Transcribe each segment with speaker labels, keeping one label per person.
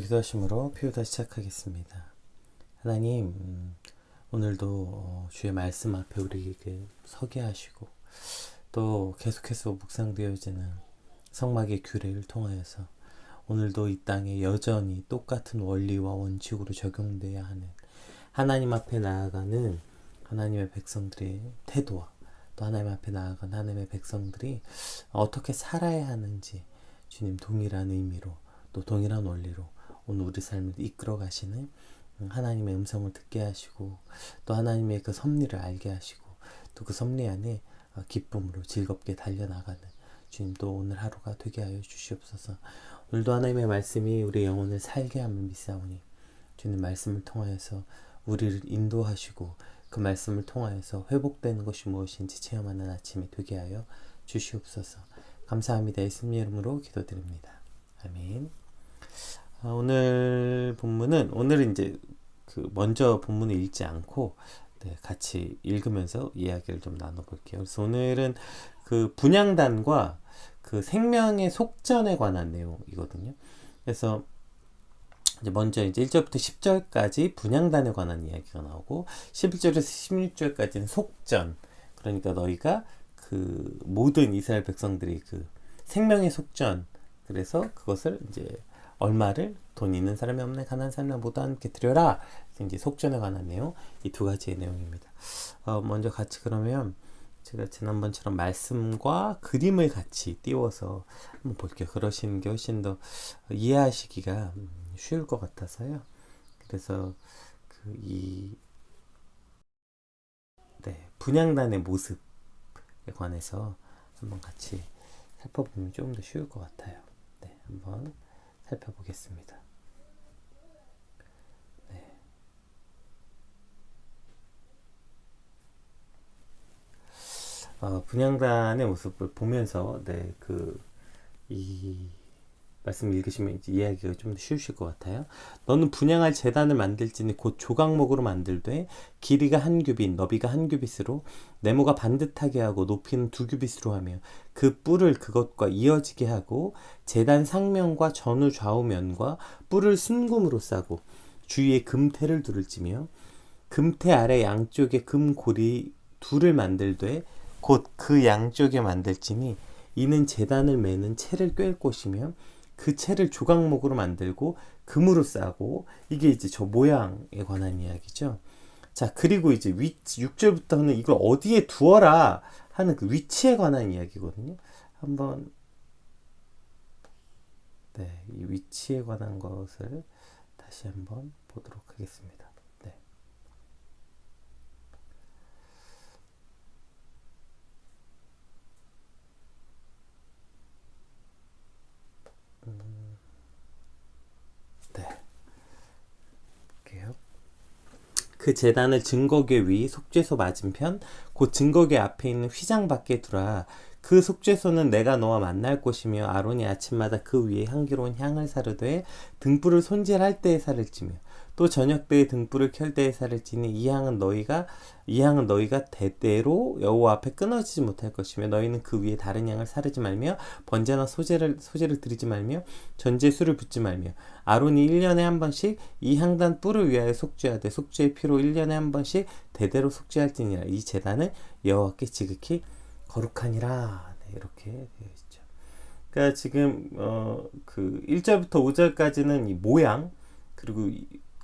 Speaker 1: 기도하심으로 피우다 시작하겠습니다. 하나님, 오늘도 주의 말씀 앞에 우리에게 서게 하시고 또 계속해서 묵상되어지는 성막의 규례를 통하여서 오늘도 이 땅에 여전히 똑같은 원리와 원칙으로 적용돼야 하는 하나님 앞에 나아가는 하나님의 백성들의 태도와 또 하나님 앞에 나아간 하나님의 백성들이 어떻게 살아야 하는지 주님 동일한 의미로 또 동일한 원리로 오늘 우리 삶을 이끌어 가시는 하나님의 음성을 듣게 하시고 또 하나님의 그 섭리를 알게 하시고 또 그 섭리 안에 기쁨으로 즐겁게 달려나가는 주님 또 오늘 하루가 되게 하여 주시옵소서. 오늘도 하나님의 말씀이 우리 영혼을 살게 하면 믿사오니 주님 말씀을 통하여서 우리를 인도하시고 그 말씀을 통하여서 회복되는 것이 무엇인지 체험하는 아침이 되게 하여 주시옵소서. 감사합니다. 예수님 이름으로 기도드립니다. 아멘. 오늘 본문은 오늘은 이제 먼저 본문을 읽지 않고 같이 읽으면서 이야기를 좀 나눠볼게요. 그래서 오늘은 그 분향단과 그 생명의 속전에 관한 내용이거든요. 그래서 이제 먼저 이제 1절부터 10절까지 분향단에 관한 이야기가 나오고 11절에서 16절까지는 속전. 그러니까 너희가 그 모든 이스라엘 백성들이 그 생명의 속전. 그래서 그것을 이제 얼마를 돈 있는 사람이 없는 가난한 사람이 모두 함께 드려라. 이제 속전에 관한 내용, 이 두 가지의 내용입니다. 먼저 같이 그러면 제가 지난번처럼 말씀과 그림을 같이 띄워서 한번 볼게요. 그러시는 게 훨씬 더 이해하시기가 쉬울 것 같아서요. 그래서 분향단의 모습에 관해서 한번 같이 살펴보면 좀 더 쉬울 것 같아요. 한번 살펴보겠습니다. 분향단의 모습을 보면서 이 말씀 읽으시면 이제 이해하기가 좀 더 쉬우실 것 같아요. 너는 분향할 제단을 만들지니 곧 조각목으로 만들되 길이가 한 규빗, 너비가 한 규빗으로 네모가 반듯하게 하고 높이는 2규빗으로 하며 그 뿔을 그것과 이어지게 하고 제단 상면과 전후 좌우면과 뿔을 순금으로 싸고 주위에 금태를 두를지며 금태 아래 양쪽에 금고리 둘을 만들되 곧 그 양쪽에 만들지니 이는 제단을 매는 채를 꿰을 곳이며 그 채를 조각목으로 만들고 금으로 싸고 이게 이제 저 모양에 관한 이야기죠. 자, 그리고 이제 6절부터는 이걸 어디에 두어라 하는 그 위치에 관한 이야기거든요. 한번 이 위치에 관한 것을 다시 한번 보도록 하겠습니다. 그 제단을 증거궤 위 속죄소 맞은편 곧 증거궤 앞에 있는 휘장 밖에 두라. 그 속죄소는 내가 너와 만날 곳이며 아론이 아침마다 그 위에 향기로운 향을 사르되 등불을 손질할 때에 사를지며 또 저녁 때에 등불을 켤 때에 사를지니 이 향은 너희가 대대로 여호와 앞에 끊어지지 못할 것이며 너희는 그 위에 다른 향을 사르지 말며 번제나 소제를 드리지 말며 전제수를 붓지 말며 아론이 1년에 한 번씩 이 향단 뿔을 위하여 속죄하되 속죄의 피로 1년에 한 번씩 대대로 속죄할지니라. 이 제단은 여호와께 지극히 거룩하니라. 이렇게 되어 있죠. 그러니까 지금 그 1절부터 5절까지는 이 모양, 그리고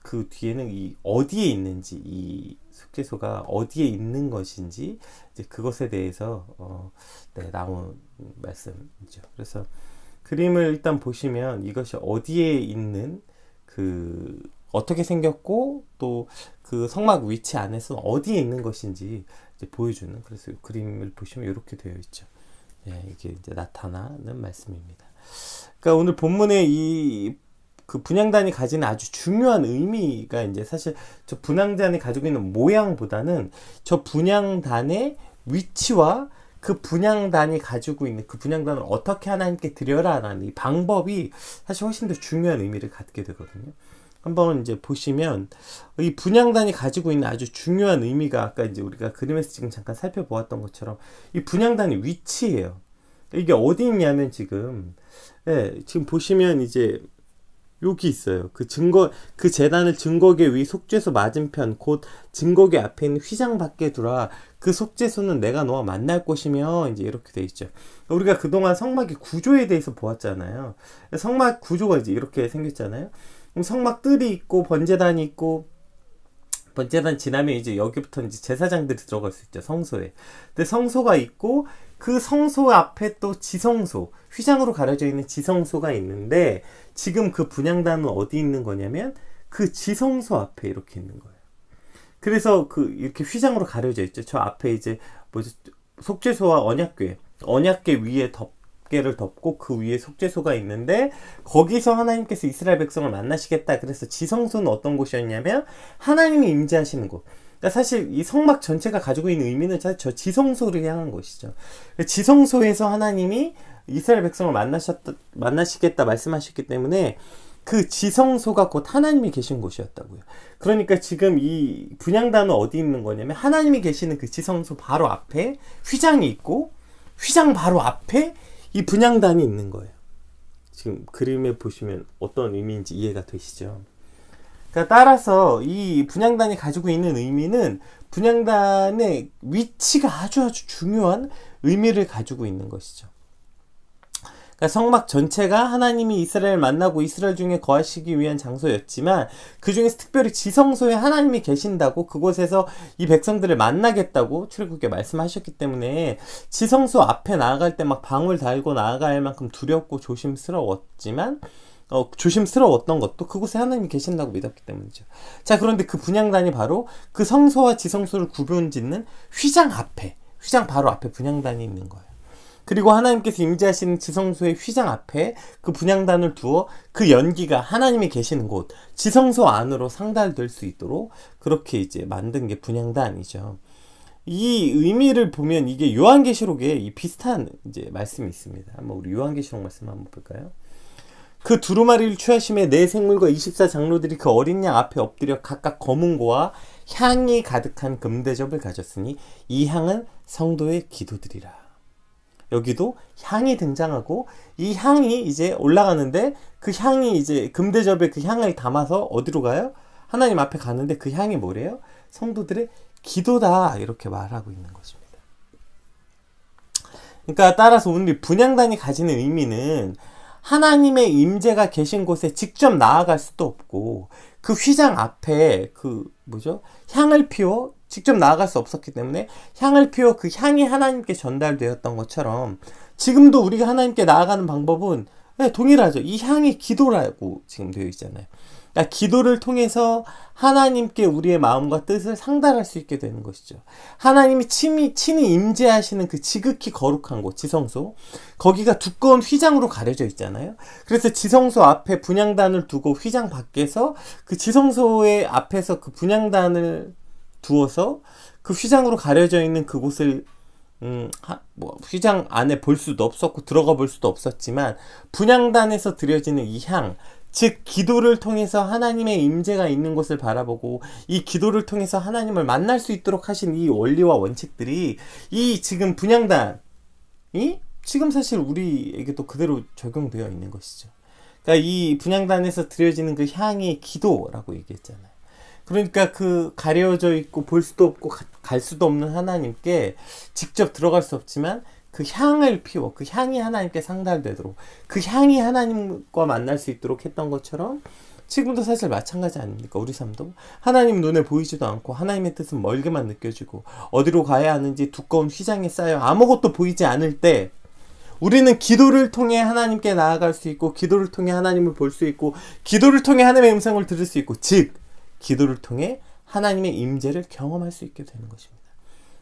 Speaker 1: 그 뒤에는 이 어디에 있는지, 이 속죄소가 어디에 있는 것인지 이제 그것에 대해서 나온 말씀이죠. 그래서 그림을 일단 보시면 이것이 어디에 있는 어떻게 생겼고 또 그 성막 위치 안에서는 어디에 있는 것인지 이제 보여주는, 그래서 그림을 보시면 이렇게 되어 있죠. 이게 이제 나타나는 말씀입니다. 그러니까 오늘 본문의 그 분향단이 가지는 아주 중요한 의미가 이제 사실 저 분향단이 가지고 있는 모양보다는 저 분향단의 위치와 그 분향단이 가지고 있는 그 분향단을 어떻게 하나님께 드려라라는 이 방법이 사실 훨씬 더 중요한 의미를 갖게 되거든요. 한번 이제 보시면 이 분향단이 가지고 있는 아주 중요한 의미가 아까 이제 우리가 그림에서 지금 잠깐 살펴보았던 것처럼 이 분향단의 위치예요. 이게 어디 있냐면 지금 보시면 이제 여기 있어요. 그 제단을 증거궤 위 속죄소 맞은편 곧 증거궤 앞에 있는 휘장 밖에 두라. 그 속죄소는 내가 너와 만날 곳이며 이제 이렇게 돼 있죠. 우리가 그동안 성막의 구조에 대해서 보았잖아요. 성막 구조가 이제 이렇게 생겼잖아요. 그럼 성막 뜰이 있고 번제단이 있고 번제단 지나면 이제 여기부터 이제 제사장들이 들어갈 수 있죠. 성소에. 근데 성소가 있고 그 성소 앞에 또 지성소, 휘장으로 가려져 있는 지성소가 있는데 지금 그 분향단은 어디 있는 거냐면 그 지성소 앞에 이렇게 있는 거예요. 그래서 그 이렇게 휘장으로 가려져 있죠. 저 앞에 이제 뭐지 속죄소와 언약궤 위에 덮개를 덮고 그 위에 속죄소가 있는데 거기서 하나님께서 이스라엘 백성을 만나시겠다. 그래서 지성소는 어떤 곳이었냐면 하나님이 임재하시는 곳. 그러니까 사실 이 성막 전체가 가지고 있는 의미는 저 지성소를 향한 것이죠. 지성소에서 하나님이 이스라엘 백성을 만나시겠다 말씀하셨기 때문에 그 지성소가 곧 하나님이 계신 곳이었다고요. 그러니까 지금 이 분향단은 어디 있는 거냐면 하나님이 계시는 그 지성소 바로 앞에 휘장이 있고 휘장 바로 앞에 이 분향단이 있는 거예요. 지금 그림에 보시면 어떤 의미인지 이해가 되시죠? 그러니까 따라서 이 분향단이 가지고 있는 의미는 분향단의 위치가 아주 중요한 의미를 가지고 있는 것이죠. 그러니까 성막 전체가 하나님이 이스라엘을 만나고 이스라엘 중에 거하시기 위한 장소였지만 그 중에서 특별히 지성소에 하나님이 계신다고 그곳에서 이 백성들을 만나겠다고 출애굽기에 말씀하셨기 때문에 지성소 앞에 나아갈 때 막 방울 달고 나아갈 만큼 두렵고 조심스러웠지만 조심스러웠던 것도 그곳에 하나님이 계신다고 믿었기 때문이죠. 자, 그런데 그 분향단이 바로 그 성소와 지성소를 구분짓는 휘장 바로 앞에 분향단이 있는 거예요. 그리고 하나님께서 임재하시는 지성소의 휘장 앞에 그 분향단을 두어 그 연기가 하나님이 계시는 곳, 지성소 안으로 상달될 수 있도록 그렇게 이제 만든 게 분향단이죠. 이 의미를 보면 이게 요한계시록에 이 비슷한 이제 말씀이 있습니다. 한번 우리 요한계시록 말씀 한번 볼까요? 그 두루마리를 취하심에 네 생물과 24장로들이 그 어린 양 앞에 엎드려 각각 검은고와 향이 가득한 금대접을 가졌으니 이 향은 성도의 기도들이라. 여기도 향이 등장하고 이 향이 이제 올라가는데 그 향이 이제 금대접에 그 향을 담아서 어디로 가요? 하나님 앞에 가는데 그 향이 뭐래요? 성도들의 기도다 이렇게 말하고 있는 것입니다. 그러니까 따라서 오늘 분향단이 가지는 의미는 하나님의 임재가 계신 곳에 직접 나아갈 수도 없고 그 휘장 앞에 향을 피워 직접 나아갈 수 없었기 때문에 향을 피워 그 향이 하나님께 전달되었던 것처럼 지금도 우리가 하나님께 나아가는 방법은 동일하죠. 이 향이 기도라고 지금 되어 있잖아요. 그러니까 기도를 통해서 하나님께 우리의 마음과 뜻을 상달할 수 있게 되는 것이죠. 하나님이 친히 임재하시는 그 지극히 거룩한 곳, 지성소, 거기가 두꺼운 휘장으로 가려져 있잖아요. 그래서 지성소 앞에 분향단을 두고 휘장 밖에서 그 지성소의 앞에서 그 분향단을 두어서 그 휘장으로 가려져 있는 그곳을 휘장 안에 볼 수도 없었고 들어가 볼 수도 없었지만 분향단에서 드려지는 이 향, 즉 기도를 통해서 하나님의 임재가 있는 곳을 바라보고 이 기도를 통해서 하나님을 만날 수 있도록 하신 이 원리와 원칙들이 이 지금 분향단이 지금 사실 우리에게도 그대로 적용되어 있는 것이죠. 그러니까 이 분향단에서 드려지는 그 향이 기도라고 얘기했잖아요. 그러니까 그 가려져 있고 볼 수도 없고 갈 수도 없는 하나님께 직접 들어갈 수 없지만 그 향을 피워 그 향이 하나님께 상달되도록 그 향이 하나님과 만날 수 있도록 했던 것처럼 지금도 사실 마찬가지 아닙니까? 우리 삶도 하나님 눈에 보이지도 않고 하나님의 뜻은 멀게만 느껴지고 어디로 가야 하는지 두꺼운 휘장에 쌓여 아무것도 보이지 않을 때 우리는 기도를 통해 하나님께 나아갈 수 있고 기도를 통해 하나님을 볼 수 있고 기도를 통해 하나님의 음성을 들을 수 있고 즉 기도를 통해 하나님의 임재를 경험할 수 있게 되는 것입니다.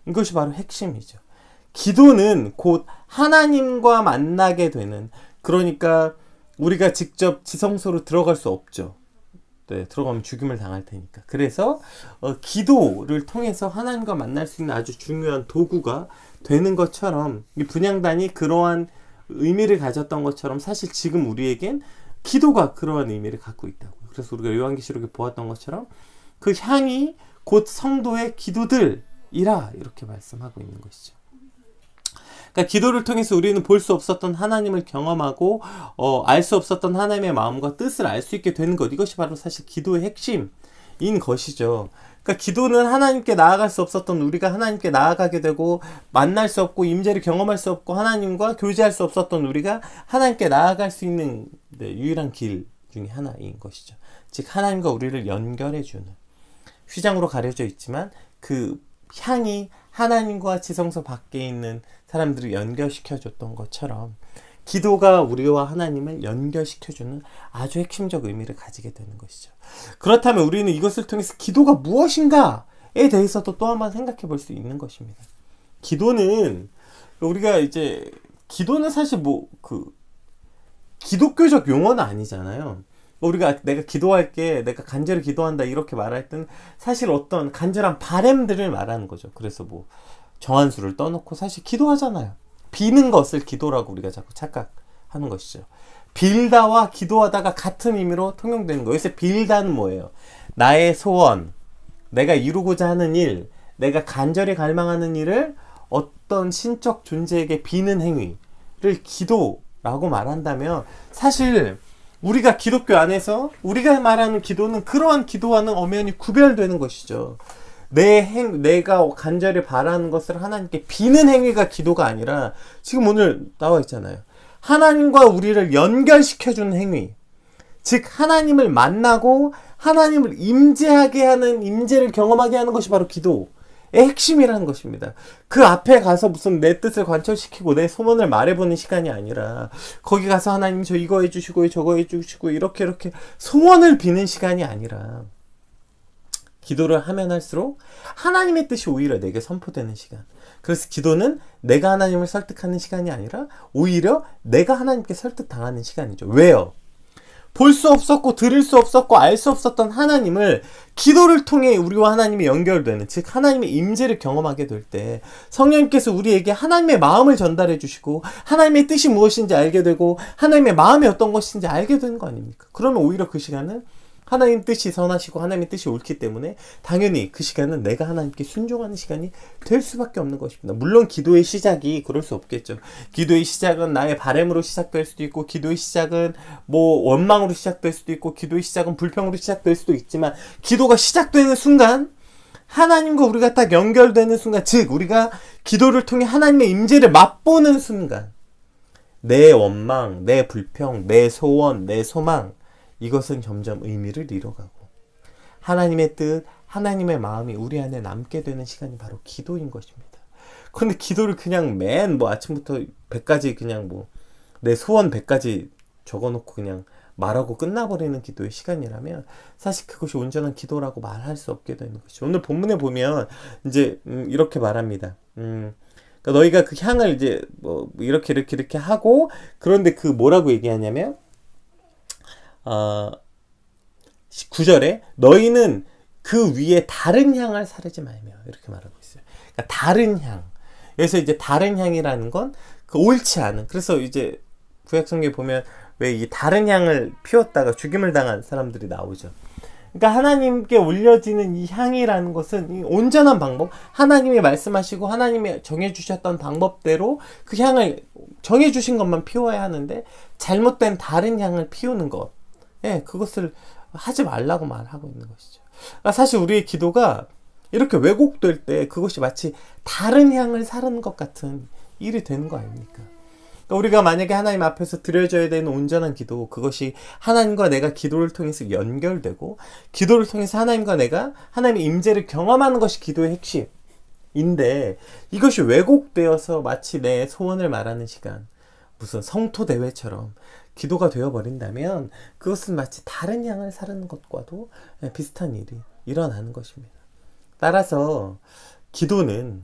Speaker 1: 이것이 바로 핵심이죠. 기도는 곧 하나님과 만나게 되는, 그러니까 우리가 직접 지성소로 들어갈 수 없죠. 네, 들어가면 죽임을 당할 테니까. 그래서 기도를 통해서 하나님과 만날 수 있는 아주 중요한 도구가 되는 것처럼 이 분향단이 그러한 의미를 가졌던 것처럼 사실 지금 우리에겐 기도가 그러한 의미를 갖고 있다고. 그래서 우리가 요한계시록에 보았던 것처럼 그 향이 곧 성도의 기도들이라 이렇게 말씀하고 있는 것이죠. 그러니까 기도를 통해서 우리는 볼 수 없었던 하나님을 경험하고 알 수 없었던 하나님의 마음과 뜻을 알 수 있게 되는 것. 이것이 바로 사실 기도의 핵심인 것이죠. 그러니까 기도는 하나님께 나아갈 수 없었던 우리가 하나님께 나아가게 되고, 만날 수 없고 임재를 경험할 수 없고 하나님과 교제할 수 없었던 우리가 하나님께 나아갈 수 있는 유일한 길 중에 하나인 것이죠. 즉 하나님과 우리를 연결해주는, 휘장으로 가려져 있지만 그 향이 하나님과 지성소 밖에 있는 사람들을 연결시켜줬던 것처럼 기도가 우리와 하나님을 연결시켜주는 아주 핵심적 의미를 가지게 되는 것이죠. 그렇다면 우리는 이것을 통해서 기도가 무엇인가에 대해서도 또 한번 생각해 볼 수 있는 것입니다. 기도는 우리가 이제 기도는 사실 기독교적 용어는 아니잖아요. 우리가 내가 기도할게, 내가 간절히 기도한다 이렇게 말할 때는 사실 어떤 간절한 바램들을 말하는 거죠. 그래서 정한수를 떠놓고 사실 기도하잖아요. 비는 것을 기도라고 우리가 자꾸 착각하는 것이죠. 빌다와 기도하다가 같은 의미로 통용되는 거예요. 그래서 빌다는 뭐예요? 나의 소원, 내가 이루고자 하는 일, 내가 간절히 갈망하는 일을 어떤 신적 존재에게 비는 행위를 기도라고 말한다면, 사실 우리가 기독교 안에서 우리가 말하는 기도는 그러한 기도와는 엄연히 구별되는 것이죠. 내가 간절히 바라는 것을 하나님께 비는 행위가 기도가 아니라, 지금 오늘 나와 있잖아요. 하나님과 우리를 연결시켜주는 행위. 즉 하나님을 만나고 하나님을 임재하게 하는, 임재를 경험하게 하는 것이 바로 기도의 핵심이라는 것입니다. 그 앞에 가서 무슨 내 뜻을 관철시키고 내 소원을 말해보는 시간이 아니라, 거기 가서 하나님 저 이거 해주시고 저거 해주시고 이렇게 소원을 비는 시간이 아니라, 기도를 하면 할수록 하나님의 뜻이 오히려 내게 선포되는 시간. 그래서 기도는 내가 하나님을 설득하는 시간이 아니라 오히려 내가 하나님께 설득당하는 시간이죠. 왜요? 볼 수 없었고 들을 수 없었고 알 수 없었던 하나님을 기도를 통해 우리와 하나님이 연결되는, 즉 하나님의 임재를 경험하게 될 때 성령님께서 우리에게 하나님의 마음을 전달해 주시고 하나님의 뜻이 무엇인지 알게 되고 하나님의 마음이 어떤 것인지 알게 되는 거 아닙니까? 그러면 오히려 그 시간은 하나님 뜻이 선하시고 하나님의 뜻이 옳기 때문에 당연히 그 시간은 내가 하나님께 순종하는 시간이 될 수밖에 없는 것입니다. 물론 기도의 시작이 그럴 수 없겠죠. 기도의 시작은 나의 바램으로 시작될 수도 있고, 기도의 시작은 원망으로 시작될 수도 있고, 기도의 시작은 불평으로 시작될 수도 있지만, 기도가 시작되는 순간, 하나님과 우리가 딱 연결되는 순간, 즉 우리가 기도를 통해 하나님의 임재를 맛보는 순간, 내 원망, 내 불평, 내 소원, 내 소망, 이것은 점점 의미를 잃어가고 하나님의 뜻, 하나님의 마음이 우리 안에 남게 되는 시간이 바로 기도인 것입니다. 그런데 기도를 그냥 아침부터 100가지 그냥 내 소원 100가지 적어놓고 그냥 말하고 끝나버리는 기도의 시간이라면 사실 그것이 온전한 기도라고 말할 수 없게 되는 것이죠. 오늘 본문에 보면 이제 이렇게 말합니다. 그러니까 너희가 그 향을 이제 이렇게 하고, 그런데 그 뭐라고 얘기하냐면 9절에 너희는 그 위에 다른 향을 사르지 말며, 이렇게 말하고 있어요. 그러니까 다른 향. 그래서 이제 다른 향이라는 건 옳지 않은. 그래서 이제 구약성경에 보면 왜 이 다른 향을 피웠다가 죽임을 당한 사람들이 나오죠. 그러니까 하나님께 올려지는 이 향이라는 것은 이 온전한 방법, 하나님이 말씀하시고 하나님이 정해주셨던 방법대로 그 향을 정해주신 것만 피워야 하는데, 잘못된 다른 향을 피우는 것, 그것을 하지 말라고 말하고 있는 것이죠. 그러니까 사실 우리의 기도가 이렇게 왜곡될 때 그것이 마치 다른 향을 사르는 것 같은 일이 되는 거 아닙니까? 그러니까 우리가 만약에 하나님 앞에서 드려져야 되는 온전한 기도, 그것이 하나님과 내가 기도를 통해서 연결되고, 기도를 통해서 하나님과 내가 하나님의 임재를 경험하는 것이 기도의 핵심인데, 이것이 왜곡되어서 마치 내 소원을 말하는 시간, 무슨 성토 대회처럼 기도가 되어버린다면 그것은 마치 다른 향을 사르는 것과도 비슷한 일이 일어나는 것입니다. 따라서 기도는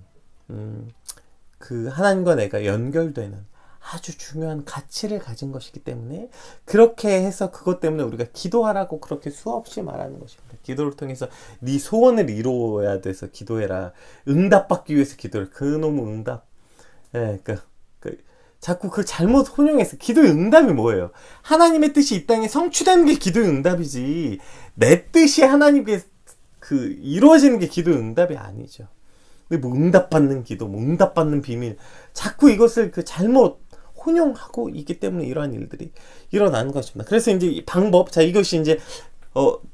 Speaker 1: 그 하나님과 내가 연결되는 아주 중요한 가치를 가진 것이기 때문에, 그렇게 해서 그것 때문에 우리가 기도하라고 그렇게 수없이 말하는 것입니다. 기도를 통해서 네 소원을 이루어야 돼서 기도해라, 응답받기 위해서 기도를, 그놈의 응답, 자꾸 그 잘못 혼용해서, 기도의 응답이 뭐예요? 하나님의 뜻이 이 땅에 성취되는 게 기도의 응답이지, 내 뜻이 하나님께 이루어지는 게 기도의 응답이 아니죠. 근데 뭐 응답받는 기도, 뭐 응답받는 비밀, 자꾸 이것을 그 잘못 혼용하고 있기 때문에 이러한 일들이 일어나는 것입니다. 그래서 이제 이 방법, 자 이것이 이제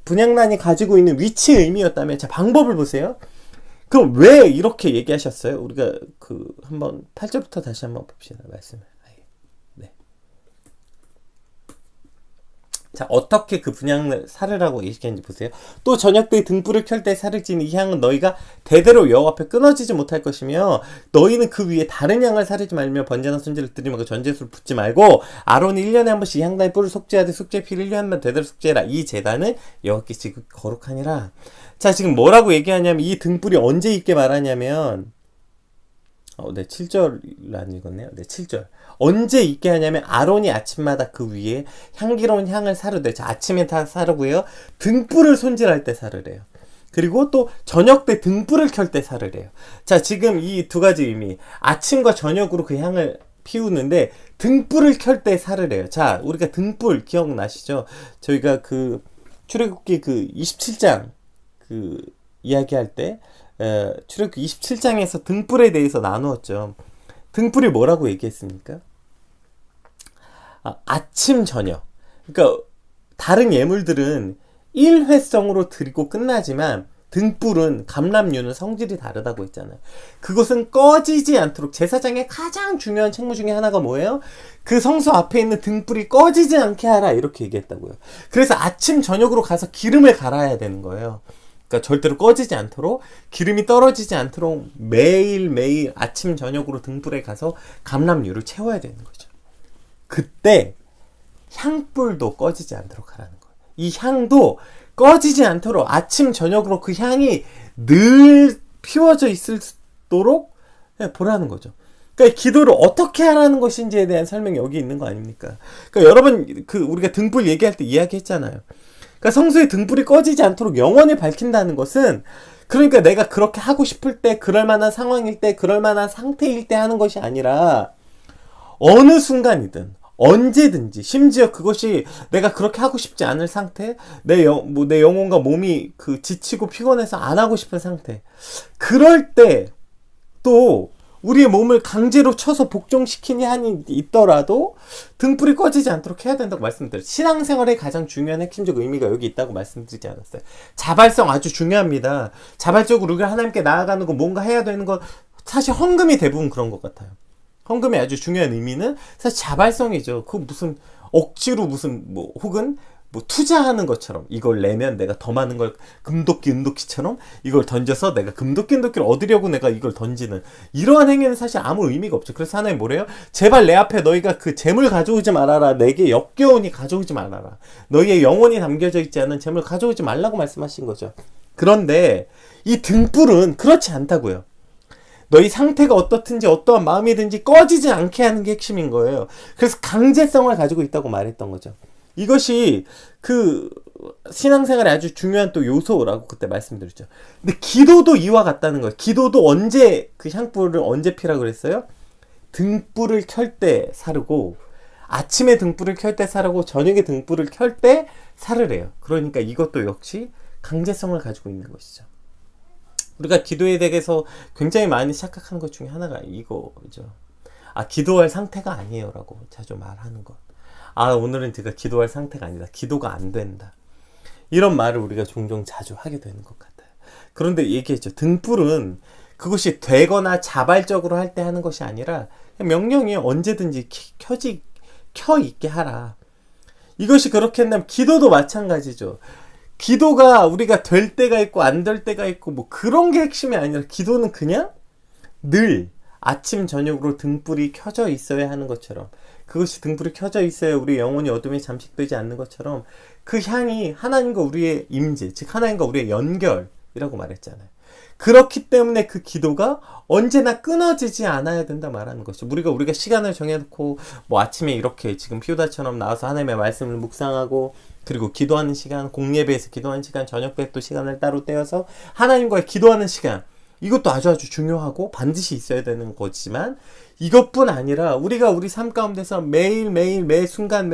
Speaker 1: 분향란이 가지고 있는 위치의 의미였다면, 자 방법을 보세요. 그럼 왜 이렇게 얘기하셨어요? 우리가 그 한번 8절부터 다시 한번 봅시다. 말씀을. 네. 자, 어떻게 그 분향을 사르라고 얘기했는지 보세요. 또 저녁 때 등불을 켤 때 사를지니 이 향은 너희가 대대로 여호와 앞에 끊어지지 못할 것이며 너희는 그 위에 다른 향을 사르지 말며 번제나 순제를 드리지 말고 전제수를 붓지 말고 아론이 1년에 한 번씩 이 향단의 뿔을 속죄하되 속죄 피를 1년에 한 번 대대로 속죄해라. 이 제단은 여호와께 지극히 거룩하니라. 자, 지금 뭐라고 얘기하냐면 이 등불이 언제 있게 말하냐면 네, 7절 안 읽었네요. 네, 7절. 언제 있게 하냐면 아론이 아침마다 그 위에 향기로운 향을 사르되, 자, 아침에 다 사르고요. 등불을 손질할 때 사르래요. 그리고 또 저녁 때 등불을 켤 때 사르래요. 자, 지금 이 두 가지 의미. 아침과 저녁으로 그 향을 피우는데 등불을 켤 때 사르래요. 자, 우리가 등불 기억나시죠? 저희가 그 출애굽기 그 27장 그 이야기할 때 출애굽기 27장에서 등불에 대해서 나누었죠. 등불이 뭐라고 얘기했습니까? 아침 저녁. 그러니까 다른 예물들은 일회성으로 드리고 끝나지만 등불은 감람류는 성질이 다르다고 했잖아요. 그것은 꺼지지 않도록, 제사장의 가장 중요한 책무 중에 하나가 뭐예요? 그 성소 앞에 있는 등불이 꺼지지 않게 하라, 이렇게 얘기했다고요. 그래서 아침 저녁으로 가서 기름을 갈아야 되는 거예요. 그러니까 절대로 꺼지지 않도록, 기름이 떨어지지 않도록 매일매일 아침 저녁으로 등불에 가서 감람류를 채워야 되는 거죠. 그때 향불도 꺼지지 않도록 하라는 거예요. 이 향도 꺼지지 않도록 아침 저녁으로 그 향이 늘 피워져 있도록 보라는 거죠. 그러니까 기도를 어떻게 하라는 것인지에 대한 설명이 여기 있는 거 아닙니까? 그러니까 여러분 그 우리가 등불 얘기할 때 이야기했잖아요. 그러니까 성소의 등불이 꺼지지 않도록 영원히 밝힌다는 것은, 그러니까 내가 그렇게 하고 싶을 때, 그럴 만한 상황일 때, 그럴 만한 상태일 때 하는 것이 아니라 어느 순간이든 언제든지, 심지어 그것이 내가 그렇게 하고 싶지 않을 상태, 내 영혼과 몸이 그 지치고 피곤해서 안 하고 싶은 상태, 그럴 때 또 우리의 몸을 강제로 쳐서 복종시키니 한이 있더라도 등불이 꺼지지 않도록 해야 된다고 말씀드렸어요. 신앙생활의 가장 중요한 핵심적 의미가 여기 있다고 말씀드리지 않았어요. 자발성 아주 중요합니다. 자발적으로 우리가 하나님께 나아가는 거, 뭔가 해야 되는 거, 사실 헌금이 대부분 그런 것 같아요. 헌금의 아주 중요한 의미는 사실 자발성이죠. 그 무슨 억지로 무슨 뭐 혹은 뭐 투자하는 것처럼, 이걸 내면 내가 더 많은 걸, 금도끼 은도끼처럼 이걸 던져서 내가 금도끼 은도끼를 얻으려고 내가 이걸 던지는 이러한 행위는 사실 아무 의미가 없죠. 그래서 하나님 뭐래요? 제발 내 앞에 너희가 그 재물 가져오지 말아라. 내게 역겨우니 가져오지 말아라. 너희의 영혼이 담겨져 있지 않은 재물 가져오지 말라고 말씀하신 거죠. 그런데 이 등불은 그렇지 않다고요. 너희 상태가 어떻든지 어떠한 마음이든지 꺼지지 않게 하는 게 핵심인 거예요. 그래서 강제성을 가지고 있다고 말했던 거죠. 이것이 그 신앙생활에 아주 중요한 또 요소라고 그때 말씀드렸죠. 근데 기도도 이와 같다는 거예요. 기도도 언제 그 향불을 언제 피라고 그랬어요? 등불을 켤 때 사르고, 아침에 등불을 켤 때 사르고, 저녁에 등불을 켤 때 사르래요. 그러니까 이것도 역시 강제성을 가지고 있는 것이죠. 우리가 기도에 대해서 굉장히 많이 착각하는 것 중에 하나가 이거죠. 기도할 상태가 아니에요 라고 자주 말하는 것. 오늘은 제가 기도할 상태가 아니다. 기도가 안 된다. 이런 말을 우리가 종종 자주 하게 되는 것 같아요. 그런데 얘기했죠. 등불은 그것이 되거나 자발적으로 할 때 하는 것이 아니라 명령이 언제든지 켜 있게 하라. 이것이 그렇게 한다면 기도도 마찬가지죠. 기도가 우리가 될 때가 있고 안 될 때가 있고 뭐 그런 게 핵심이 아니라, 기도는 그냥 늘 아침 저녁으로 등불이 켜져 있어야 하는 것처럼, 그것이 등불이 켜져 있어야 우리 영혼이 어둠에 잠식되지 않는 것처럼, 그 향이 하나님과 우리의 임재, 즉 하나님과 우리의 연결이라고 말했잖아요. 그렇기 때문에 그 기도가 언제나 끊어지지 않아야 된다 말하는 것이죠. 우리가 시간을 정해놓고 뭐 아침에 이렇게 지금 피우다처럼 나와서 하나님의 말씀을 묵상하고, 그리고 기도하는 시간, 공예배에서 기도하는 시간, 저녁 때 또 시간을 따로 떼어서 하나님과의 기도하는 시간, 이것도 아주 중요하고 반드시 있어야 되는 거지만 이것뿐 아니라 우리가 우리 삶 가운데서 매일매일 매 순간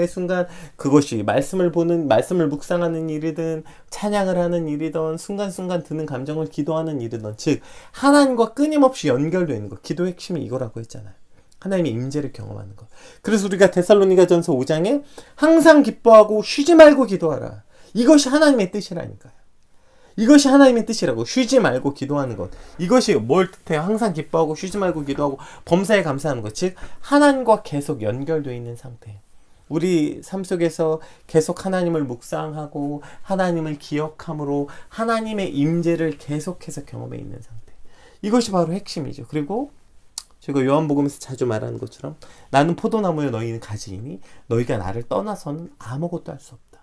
Speaker 1: 그것이 말씀을 묵상하는 일이든 찬양을 하는 일이든 순간순간 드는 감정을 기도하는 일이든 즉 하나님과 끊임없이 연결되는 것. 기도의 핵심이 이거라고 했잖아요. 하나님의 임재를 경험하는 것. 그래서 우리가 데살로니가전서 5장에 항상 기뻐하고 쉬지 말고 기도하라. 이것이 하나님의 뜻이라니까요. 이것이 하나님의 뜻이라고. 쉬지 말고 기도하는 것. 이것이 뭘 뜻해요? 항상 기뻐하고 쉬지 말고 기도하고 범사에 감사하는 것. 즉 하나님과 계속 연결되어 있는 상태. 우리 삶 속에서 계속 하나님을 묵상하고 하나님을 기억함으로 하나님의 임재를 계속해서 경험해 있는 상태. 이것이 바로 핵심이죠. 그리고 제가 요한복음에서 자주 말하는 것처럼 나는 포도나무여 너희는 가지이니 너희가 나를 떠나서는 아무것도 할 수 없다.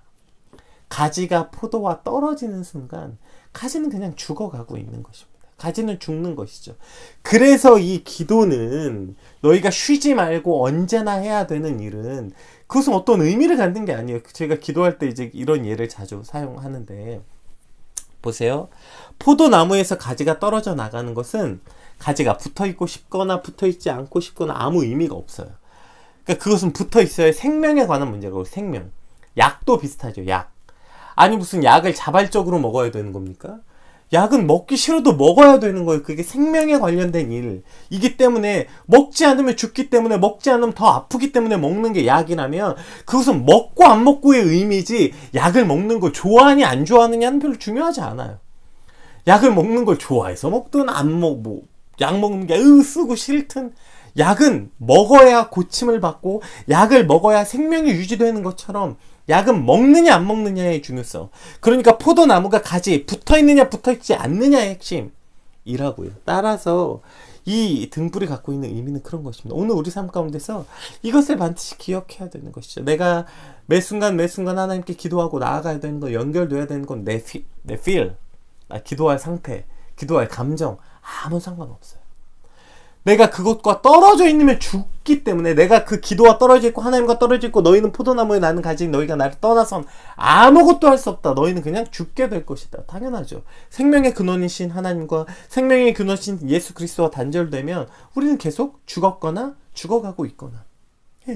Speaker 1: 가지가 포도와 떨어지는 순간 가지는 그냥 죽어가고 있는 것입니다. 가지는 죽는 것이죠. 그래서 이 기도는 너희가 쉬지 말고 언제나 해야 되는 일은 그것은 어떤 의미를 갖는 게 아니에요. 제가 기도할 때 이제 이런 예를 자주 사용하는데 보세요. 포도나무에서 가지가 떨어져 나가는 것은 가지가 붙어있고 싶거나 붙어있지 않고 싶거나 아무 의미가 없어요. 그러니까 그것은 붙어있어야 생명에 관한 문제라고. 생명. 약도 비슷하죠. 약. 아니 무슨 약을 자발적으로 먹어야 되는 겁니까? 약은 먹기 싫어도 먹어야 되는 거예요. 그게 생명에 관련된 일이기 때문에 먹지 않으면 죽기 때문에 먹지 않으면 더 아프기 때문에 먹는 게 약이라면 그것은 먹고 안 먹고의 의미지 약을 먹는 걸 좋아하니 안 좋아하느냐는 별로 중요하지 않아요. 약을 먹는 걸 좋아해서 먹든 약 먹는 게 쓰고 싫든 약은 먹어야 고침을 받고 약을 먹어야 생명이 유지되는 것처럼 약은 먹느냐 안 먹느냐의 중요성. 그러니까 포도나무가 가지에 붙어있느냐 붙어있지 않느냐의 핵심이라고요. 따라서 이 등불이 갖고 있는 의미는 그런 것입니다. 오늘 우리 삶 가운데서 이것을 반드시 기억해야 되는 것이죠. 내가 매 순간 하나님께 기도하고 나아가야 되는 거, 연결돼야 되는 건 내 feel, 기도할 상태, 기도할 감정 아무 상관없어요. 내가 그것과 떨어져 있으면 죽기 때문에 내가 그 기도와 떨어져 있고 하나님과 떨어져 있고 너희는 포도나무에 나는 가지 너희가 나를 떠나선 아무것도 할 수 없다. 너희는 그냥 죽게 될 것이다. 당연하죠. 생명의 근원이신 하나님과 생명의 근원이신 예수 그리스도와 단절되면 우리는 계속 죽었거나 죽어가고 있거나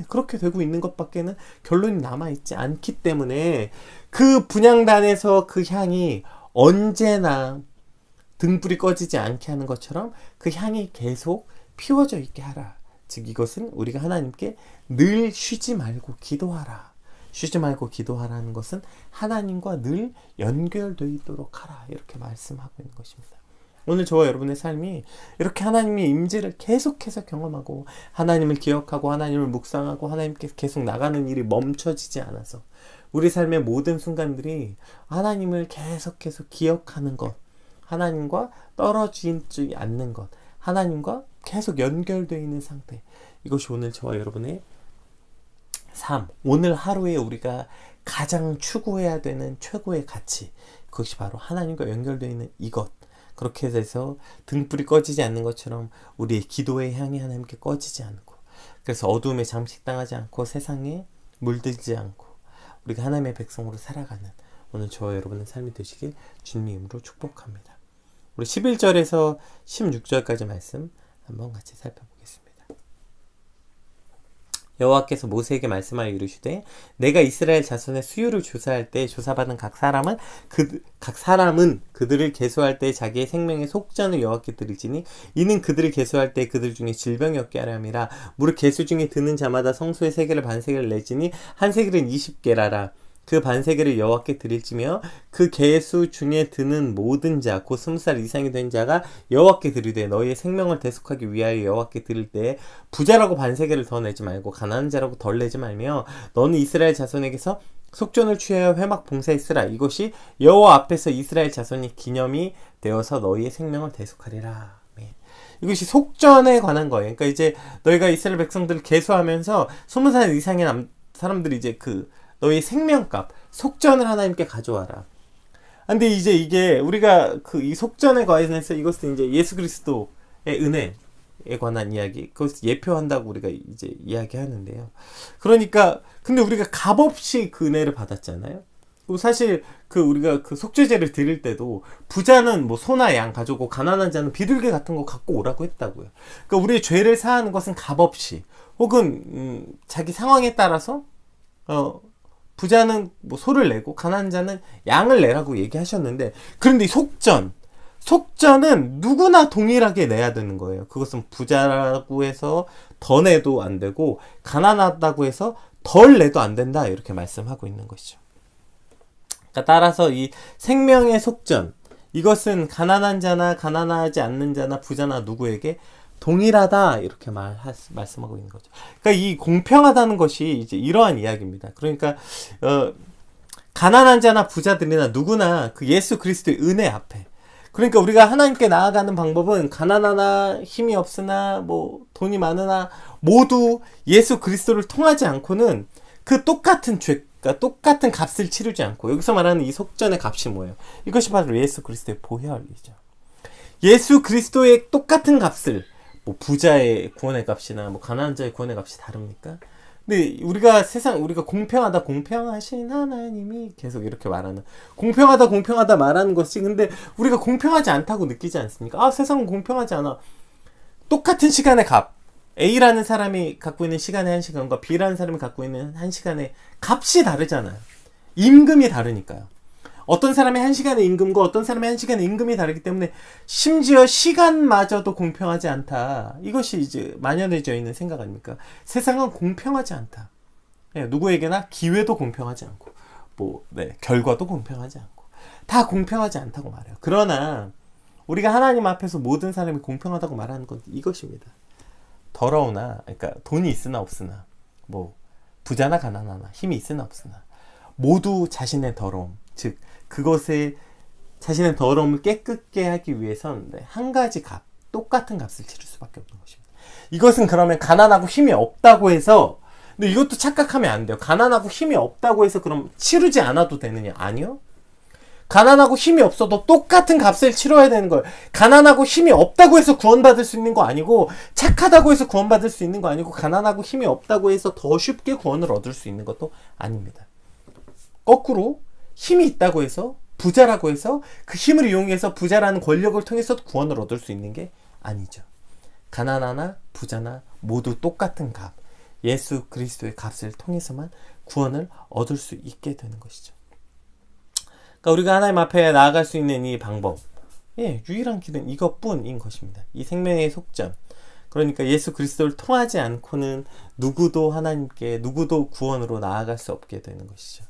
Speaker 1: 그렇게 되고 있는 것밖에는 결론이 남아있지 않기 때문에 그 분향단에서 그 향이 언제나 등불이 꺼지지 않게 하는 것처럼 그 향이 계속 피워져 있게 하라. 즉 이것은 우리가 하나님께 늘 쉬지 말고 기도하라. 쉬지 말고 기도하라는 것은 하나님과 늘 연결되어 있도록 하라. 이렇게 말씀하고 있는 것입니다. 오늘 저와 여러분의 삶이 이렇게 하나님의 임재를 계속해서 경험하고 하나님을 기억하고 하나님을 묵상하고 하나님께 계속 나가는 일이 멈춰지지 않아서 우리 삶의 모든 순간들이 하나님을 계속해서 기억하는 것, 하나님과 떨어지지 않는 것, 하나님과 계속 연결되어 있는 상태. 이것이 오늘 저와 여러분의 삶, 오늘 하루에 우리가 가장 추구해야 되는 최고의 가치. 그것이 바로 하나님과 연결되어 있는 이것. 그렇게 돼서 등불이 꺼지지 않는 것처럼 우리의 기도의 향이 하나님께 꺼지지 않고, 그래서 어두움에 잠식당하지 않고 세상에 물들지 않고 우리가 하나님의 백성으로 살아가는 오늘 저와 여러분의 삶이 되시길 주님의 이름으로 축복합니다. 우리 11절에서 16절까지 말씀 한번 같이 살펴보겠습니다. 여호와께서 모세에게 말씀하여 이르시되 내가 이스라엘 자손의 수요를 조사할 때 조사받은 각 사람은 그들을 계수할 때 자기의 생명의 속전을 여호와께 드리지니 이는 그들을 계수할 때 그들 중에 질병이 없게 하려 함이라. 무릇 계수 중에 드는 자마다 성소의 세겔을 반세겔을 내지니 한 세겔은 20게라라. 그 반세겔을 여호와께 드릴지며 그 계수 중에 드는 모든 자 곧 20살 이상이 된 자가 여호와께 드리되 너희의 생명을 대속하기 위하여 여호와께 드릴 때 부자라고 반세겔을 더 내지 말고 가난한 자라고 덜 내지 말며 너는 이스라엘 자손에게서 속전을 취하여 회막 봉사에 쓰라. 이것이 여호와 앞에서 이스라엘 자손이 기념이 되어서 너희의 생명을 대속하리라. 이것이 속전에 관한 거예요. 그러니까 이제 너희가 이스라엘 백성들을 계수하면서 20살 이상의 사람들이 이제 너희 생명값, 속전을 하나님께 가져와라. 근데 이제 이게 우리가 이 속전에 관해서 이것은 이제 예수 그리스도의 은혜에 관한 이야기, 그것을 예표한다고 우리가 이제 이야기하는데요. 그러니까, 근데 우리가 값없이 그 은혜를 받았잖아요. 사실 우리가 속죄제를 드릴 때도 부자는 뭐 소나 양 가져오고 가난한 자는 비둘기 같은 거 갖고 오라고 했다고요. 그러니까 우리의 죄를 사하는 것은 값없이 혹은 자기 상황에 따라서 부자는 뭐 소를 내고 가난한 자는 양을 내라고 얘기하셨는데, 그런데 이 속전은 누구나 동일하게 내야 되는 거예요. 그것은 부자라고 해서 더 내도 안 되고 가난하다고 해서 덜 내도 안 된다, 이렇게 말씀하고 있는 것이죠. 그러니까 따라서 이 생명의 속전, 이것은 가난한 자나 가난하지 않는 자나 부자나 누구에게 동일하다, 이렇게 말씀하고 있는 거죠. 그러니까 이 공평하다는 것이 이제 이러한 이야기입니다. 그러니까 가난한 자나 부자들이나 누구나 그 예수 그리스도의 은혜 앞에, 그러니까 우리가 하나님께 나아가는 방법은 가난하나 힘이 없으나 뭐 돈이 많으나 모두 예수 그리스도를 통하지 않고는 그 똑같은 죄가 똑같은 값을 치르지 않고, 여기서 말하는 이 속전의 값이 뭐예요? 이것이 바로 예수 그리스도의 보혈이죠. 예수 그리스도의 똑같은 값을, 뭐 부자의 구원의 값이나 뭐 가난한 자의 구원의 값이 다릅니까? 근데 우리가 공평하다 공평하신 하나님이 계속 이렇게 말하는, 공평하다 말하는 것이, 근데 우리가 공평하지 않다고 느끼지 않습니까? 세상은 공평하지 않아. 똑같은 시간의 값, A라는 사람이 갖고 있는 시간의 1시간과 B라는 사람이 갖고 있는 1시간의 값이 다르잖아요. 임금이 다르니까요. 어떤 사람의 1시간의 임금과 어떤 사람의 1시간의 임금이 다르기 때문에 심지어 시간마저도 공평하지 않다. 이것이 이제 만연해져 있는 생각 아닙니까? 세상은 공평하지 않다. 누구에게나 기회도 공평하지 않고, 결과도 공평하지 않고, 다 공평하지 않다고 말해요. 그러나 우리가 하나님 앞에서 모든 사람이 공평하다고 말하는 건 이것입니다. 더러우나, 그러니까 돈이 있으나 없으나, 뭐 부자나 가난하나, 힘이 있으나 없으나, 모두 자신의 더러움, 즉 그것에 자신의 더러움을 깨끗게 하기 위해선 한 가지 값, 똑같은 값을 치를 수밖에 없는 것입니다. 이것은 그러면 가난하고 힘이 없다고 해서, 근데 이것도 착각하면 안 돼요. 가난하고 힘이 없다고 해서 그럼 치르지 않아도 되느냐? 아니요. 가난하고 힘이 없어도 똑같은 값을 치러야 되는 거예요. 가난하고 힘이 없다고 해서 구원받을 수 있는 거 아니고, 착하다고 해서 구원받을 수 있는 거 아니고, 가난하고 힘이 없다고 해서 더 쉽게 구원을 얻을 수 있는 것도 아닙니다. 거꾸로 힘이 있다고 해서, 부자라고 해서 그 힘을 이용해서 부자라는 권력을 통해서 구원을 얻을 수 있는 게 아니죠. 가난하나 부자나 모두 똑같은 값, 예수 그리스도의 값을 통해서만 구원을 얻을 수 있게 되는 것이죠. 그러니까 우리가 하나님 앞에 나아갈 수 있는 이 방법, 유일한 길은 이것뿐인 것입니다. 이 생명의 속전, 그러니까 예수 그리스도를 통하지 않고는 누구도 하나님께, 누구도 구원으로 나아갈 수 없게 되는 것이죠.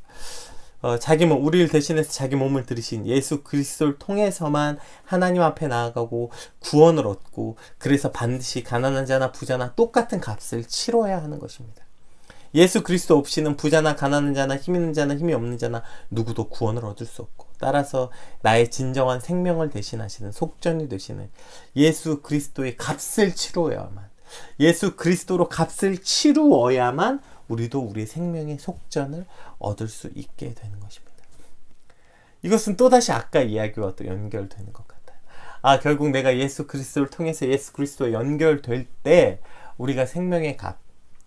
Speaker 1: 우리를 대신해서 자기 몸을 들이신 예수 그리스도를 통해서만 하나님 앞에 나아가고 구원을 얻고, 그래서 반드시 가난한 자나 부자나 똑같은 값을 치러야 하는 것입니다. 예수 그리스도 없이는 부자나 가난한 자나 힘 있는 자나 힘이 없는 자나 누구도 구원을 얻을 수 없고, 따라서 나의 진정한 생명을 대신하시는, 속전이 되시는 예수 그리스도의 값을 치루어야만, 예수 그리스도로 값을 치루어야만 우리도 우리의 생명의 속전을 얻을 수 있게 되는 것입니다. 이것은 또다시 아까 이야기와 또 연결되는 것 같아요. 결국 내가 예수 그리스도를 통해서 예수 그리스도와 연결될 때 우리가 생명의 값,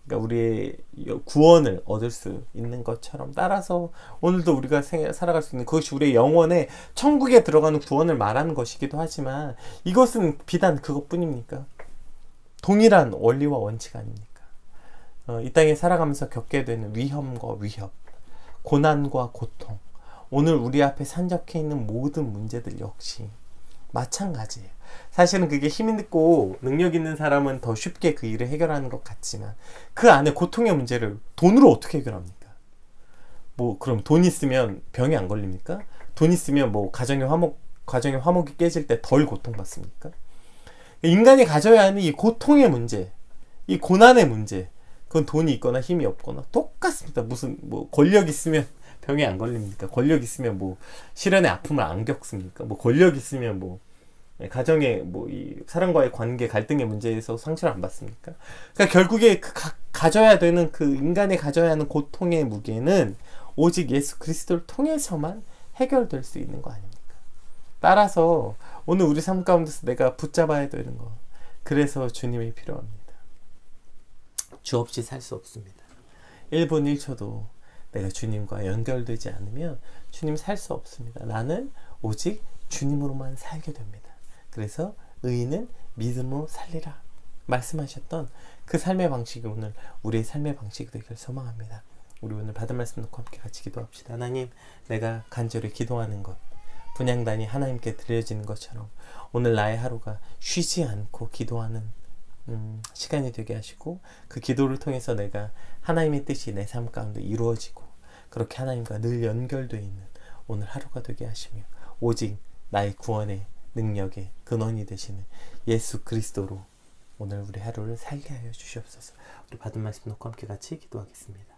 Speaker 1: 그러니까 우리의 구원을 얻을 수 있는 것처럼, 따라서 오늘도 우리가 살아갈 수 있는 그것이 우리의 영혼의 천국에 들어가는 구원을 말하는 것이기도 하지만, 이것은 비단 그것뿐입니까? 동일한 원리와 원칙 아닙니까? 이 땅에 살아가면서 겪게 되는 위험과 위협, 고난과 고통, 오늘 우리 앞에 산적해 있는 모든 문제들 역시 마찬가지예요. 사실은 그게 힘이 있고 능력 있는 사람은 더 쉽게 그 일을 해결하는 것 같지만, 그 안에 고통의 문제를 돈으로 어떻게 해결합니까? 그럼 돈 있으면 병이 안 걸립니까? 돈 있으면 가정의 화목이 깨질 때 덜 고통받습니까? 인간이 가져야 하는 이 고통의 문제, 이 고난의 문제, 그건 돈이 있거나 힘이 없거나 똑같습니다. 무슨 권력 있으면 병이 안 걸립니까? 권력 있으면 실연의 아픔을 안 겪습니까? 권력 있으면 가정의 이 사람과의 관계 갈등의 문제에서 상처를 안 받습니까? 그러니까 결국에 가져야 되는 그 인간이 가져야 하는 고통의 무게는 오직 예수 그리스도를 통해서만 해결될 수 있는 거 아닙니까? 따라서 오늘 우리 삶 가운데서 내가 붙잡아야 되는 거, 그래서 주님이 필요합니다. 주 없이 살 수 없습니다. 1분 1초도 내가 주님과 연결되지 않으면 주님 살 수 없습니다. 나는 오직 주님으로만 살게 됩니다. 그래서 의인은 믿음으로 살리라 말씀하셨던 그 삶의 방식이 오늘 우리의 삶의 방식이 되길 소망합니다. 우리 오늘 받은 말씀 놓고 함께 같이 기도합시다. 하나님, 내가 간절히 기도하는 것, 분향단이 하나님께 드려지는 것처럼 오늘 나의 하루가 쉬지 않고 기도하는 시간이 되게 하시고, 그 기도를 통해서 내가 하나님의 뜻이 내 삶 가운데 이루어지고 그렇게 하나님과 늘 연결되어 있는 오늘 하루가 되게 하시며, 오직 나의 구원의 능력의 근원이 되시는 예수 그리스도로 오늘 우리 하루를 살게 하여 주시옵소서. 우리 받은 말씀 놓고 함께 같이 기도하겠습니다.